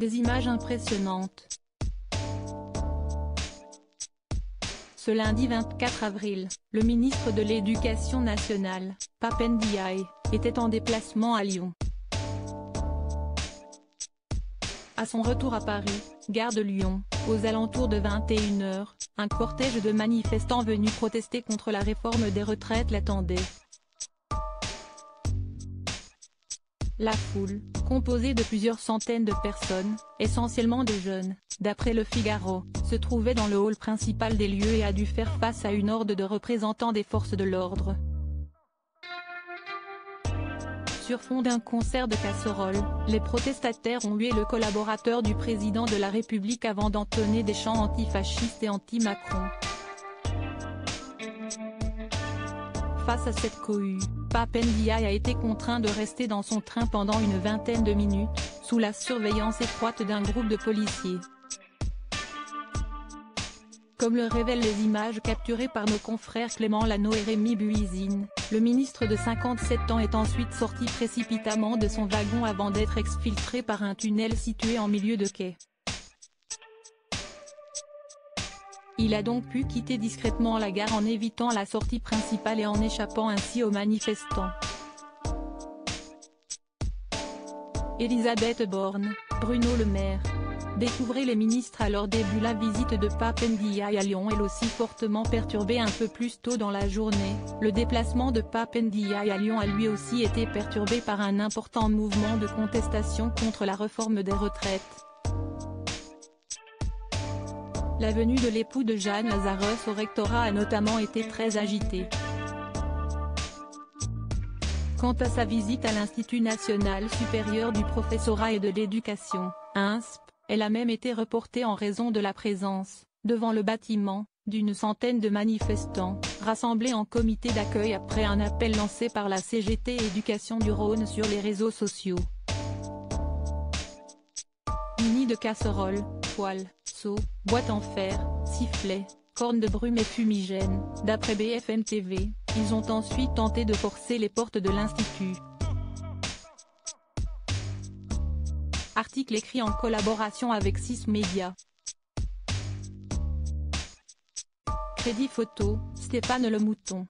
Des images impressionnantes. Ce lundi 24 avril, le ministre de l'Éducation nationale, Pape Ndiaye, était en déplacement à Lyon. À son retour à Paris, gare de Lyon, aux alentours de 21 h, un cortège de manifestants venus protester contre la réforme des retraites l'attendait. La foule, composée de plusieurs centaines de personnes, essentiellement des jeunes, d'après Le Figaro, se trouvait dans le hall principal des lieux et a dû faire face à une horde de représentants des forces de l'ordre. Sur fond d'un concert de casseroles, les protestataires ont hué le collaborateur du président de la République avant d'entonner des chants antifascistes et anti-Macron. Face à cette cohue, Pape Ndiaye a été contraint de rester dans son train pendant une vingtaine de minutes, sous la surveillance étroite d'un groupe de policiers. Comme le révèlent les images capturées par nos confrères Clément Lano et Rémi Buizine, le ministre de 57 ans est ensuite sorti précipitamment de son wagon avant d'être exfiltré par un tunnel situé en milieu de quai. Il a donc pu quitter discrètement la gare en évitant la sortie principale et en échappant ainsi aux manifestants. Elisabeth Borne, Bruno Le Maire. Découvrez les ministres à leur début. La visite de Pape Ndiaye à Lyon elle aussi fortement perturbée un peu plus tôt dans la journée. Le déplacement de Pape Ndiaye à Lyon a lui aussi été perturbé par un important mouvement de contestation contre la réforme des retraites. La venue de l'époux de Jeanne Lazarus au rectorat a notamment été très agitée. Quant à sa visite à l'Institut national supérieur du professorat et de l'éducation, INSP, elle a même été reportée en raison de la présence, devant le bâtiment, d'une centaine de manifestants, rassemblés en comité d'accueil après un appel lancé par la CGT Éducation du Rhône sur les réseaux sociaux. Munis de casseroles, poêles, seaux, boîtes en fer, sifflets, cornes de brume et fumigènes, d'après BFM TV, ils ont ensuite tenté de forcer les portes de l'Institut. Article écrit en collaboration avec 6 médias. Crédit photo, Stéphane Le Mouton.